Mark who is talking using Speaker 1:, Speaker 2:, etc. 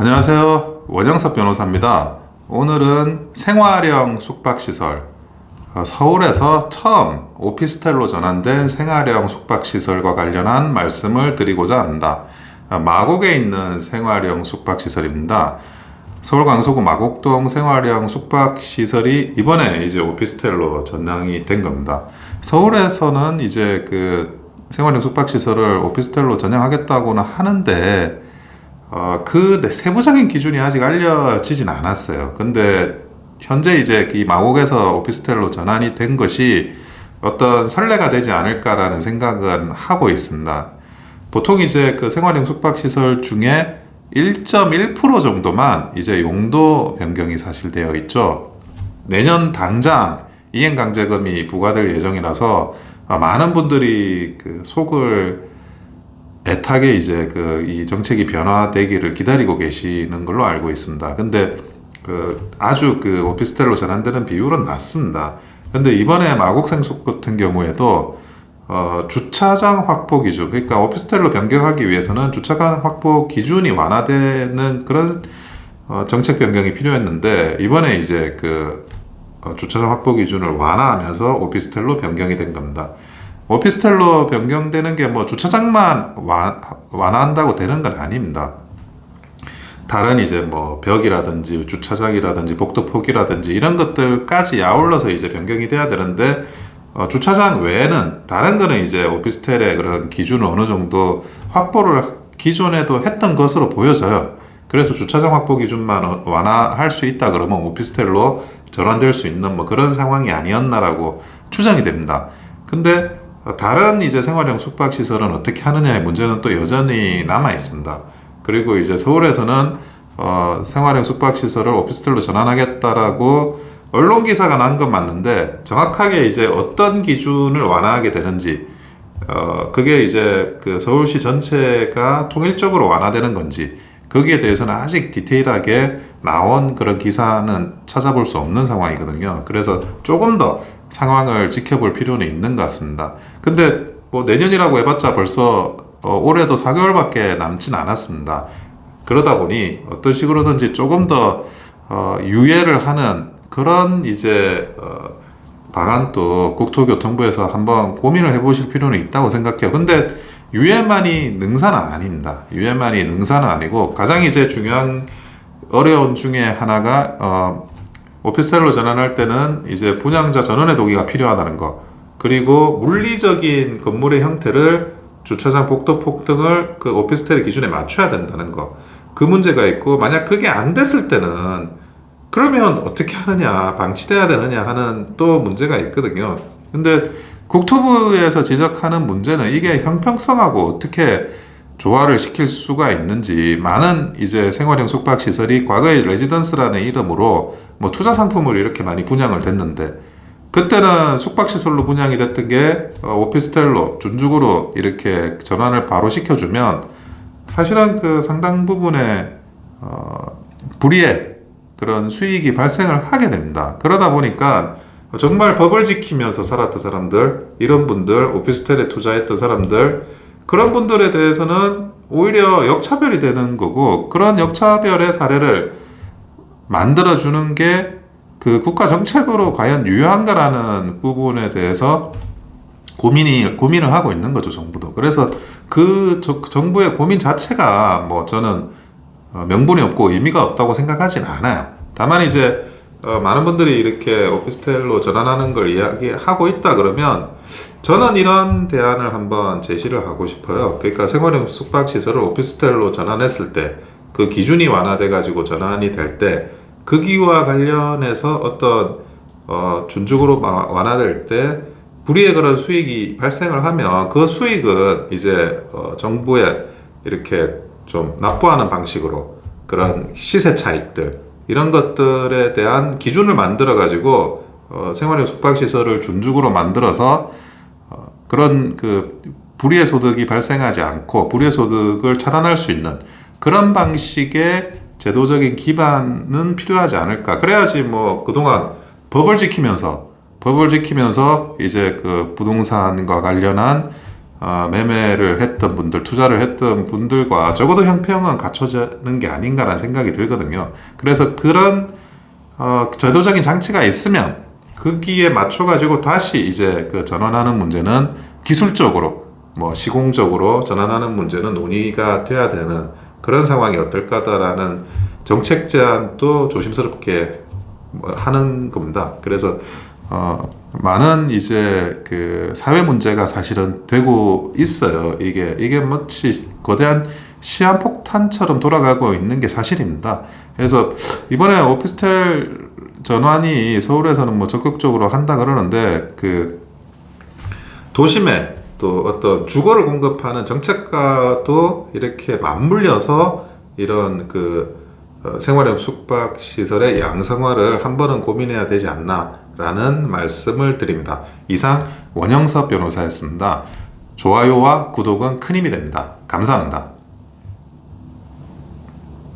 Speaker 1: 안녕하세요. 원영섭 변호사입니다. 오늘은 생활형 숙박시설, 서울에서 처음 오피스텔로 전환된 생활형 숙박시설과 관련한 말씀을 드리고자 합니다. 마곡에 있는 생활형 숙박시설입니다. 서울 강서구 마곡동 생활형 숙박시설이 이번에 이제 오피스텔로 전향이 된 겁니다. 서울에서는 이제 그 생활형 숙박시설을 오피스텔로 전향하겠다고는 하는데 그 세부적인 기준이 아직 알려지진 않았어요. 근데 현재 이제 이 마곡에서 오피스텔로 전환이 된 것이 어떤 선례가 되지 않을까라는 생각은 하고 있습니다. 보통 이제 그 생활형 숙박시설 중에 1.1% 정도만 이제 용도 변경이 사실 되어 있죠. 내년 당장 이행강제금이 부과될 예정이라서 많은 분들이 그 속을 애타게 이제 이 정책이 변화되기를 기다리고 계시는 걸로 알고 있습니다. 근데 아주 오피스텔로 전환되는 비율은 낮습니다. 근데 이번에 마곡생숙 같은 경우에도 주차장 확보 기준, 그러니까 오피스텔로 변경하기 위해서는 주차장 확보 기준이 완화되는 그런 정책 변경이 필요했는데 이번에 이제 주차장 확보 기준을 완화하면서 오피스텔로 변경이 된 겁니다. 오피스텔로 변경되는 게 뭐 주차장만 완화한다고 되는 건 아닙니다. 다른 이제 뭐 벽이라든지 주차장이라든지 복도폭이라든지 이런 것들까지 아울러서 이제 변경이 돼야 되는데 주차장 외에는 다른 거는 이제 오피스텔의 그런 기준을 어느 정도 확보를 기존에도 했던 것으로 보여져요. 그래서 주차장 확보 기준만 완화할 수 있다 그러면 오피스텔로 전환될 수 있는 뭐 그런 상황이 아니었나라고 추정이 됩니다. 근데 다른 이제 생활형 숙박시설은 어떻게 하느냐의 문제는 또 여전히 남아 있습니다. 그리고 이제 서울에서는 생활형 숙박시설을 오피스텔로 전환하겠다라고 언론 기사가 난 건 맞는데 정확하게 이제 어떤 기준을 완화하게 되는지 그게 이제 서울시 전체가 통일적으로 완화되는 건지 거기에 대해서는 아직 디테일하게 나온 그런 기사는 찾아볼 수 없는 상황이거든요. 그래서 조금 더 상황을 지켜볼 필요는 있는 것 같습니다. 근데 뭐 내년이라고 해봤자 벌써 올해도 4개월밖에 남진 않았습니다. 그러다 보니 어떤 식으로든지 조금 더 유예를 하는 그런 이제 방안도 국토교통부에서 한번 고민을 해보실 필요는 있다고 생각해요. 근데 유예만이 능사는 아닙니다. 유예만이 능사는 아니고 가장 이제 중요한 어려운 중에 하나가 오피스텔로 전환할 때는 이제 분양자 전원의 동의가 필요하다는 거, 그리고 물리적인 건물의 형태를 주차장, 복도폭 등을 그 오피스텔 기준에 맞춰야 된다는 거, 그 문제가 있고, 만약 그게 안 됐을 때는 그러면 어떻게 하느냐, 방치돼야 되느냐 하는 또 문제가 있거든요. 근데 국토부에서 지적하는 문제는 이게 형평성하고 어떻게 조화를 시킬 수가 있는지, 많은 이제 생활형 숙박시설이 과거에 레지던스라는 이름으로 뭐 투자 상품을 이렇게 많이 분양을 됐는데, 그때는 숙박시설로 분양이 됐던 게 오피스텔로 준축으로 이렇게 전환을 바로 시켜주면 사실은 상당 부분의 불이의 그런 수익이 발생을 하게 됩니다. 그러다 보니까 정말 법을 지키면서 살았던 사람들, 이런 분들, 오피스텔에 투자했던 사람들, 그런 분들에 대해서는 오히려 역차별이 되는 거고, 그런 역차별의 사례를 만들어주는 게 국가 정책으로 과연 유효한가라는 부분에 대해서 고민을 하고 있는 거죠, 정부도. 그래서 정부의 고민 자체가 뭐 저는 명분이 없고 의미가 없다고 생각하진 않아요. 다만 이제 많은 분들이 이렇게 오피스텔로 전환하는 걸 이야기하고 있다 그러면 저는 이런 대안을 한번 제시를 하고 싶어요. 그러니까 생활형 숙박시설을 오피스텔로 전환했을 때 그 기준이 완화돼 가지고 전환이 될 때 거기와 관련해서 어떤 준축으로 완화될 때 불이의 그런 수익이 발생을 하면 그 수익은 이제 정부에 이렇게 좀 납부하는 방식으로 그런 시세 차익들, 이런 것들에 대한 기준을 만들어 가지고 생활형 숙박시설을 준축으로 만들어서 그런 불이의 소득이 발생하지 않고 불이의 소득을 차단할 수 있는 그런 방식의 제도적인 기반은 필요하지 않을까. 그래야지 뭐 그동안 법을 지키면서 이제 부동산과 관련한 매매를 했던 분들, 투자를 했던 분들과 적어도 형평은 갖춰지는 게 아닌가라는 생각이 들거든요. 그래서 그런 제도적인 장치가 있으면 거기에 맞춰가지고 다시 이제 그 전환하는 문제는 기술적으로 뭐 시공적으로 전환하는 문제는 논의가 돼야 되는 그런 상황이 어떨까다라는 정책 제안도 조심스럽게 하는 겁니다. 그래서 많은 이제 그 사회 문제가 사실은 되고 있어요. 이게 마치 거대한 시한폭탄처럼 돌아가고 있는 게 사실입니다. 그래서 이번에 오피스텔 전환이 서울에서는 뭐 적극적으로 한다 그러는데 그 도심에 또 어떤 주거를 공급하는 정책과도 이렇게 맞물려서 이런 그 생활형 숙박 시설의 양성화를 한 번은 고민해야 되지 않나라는 말씀을 드립니다. 이상 원영섭 변호사였습니다. 좋아요와 구독은 큰 힘이 됩니다. 감사합니다.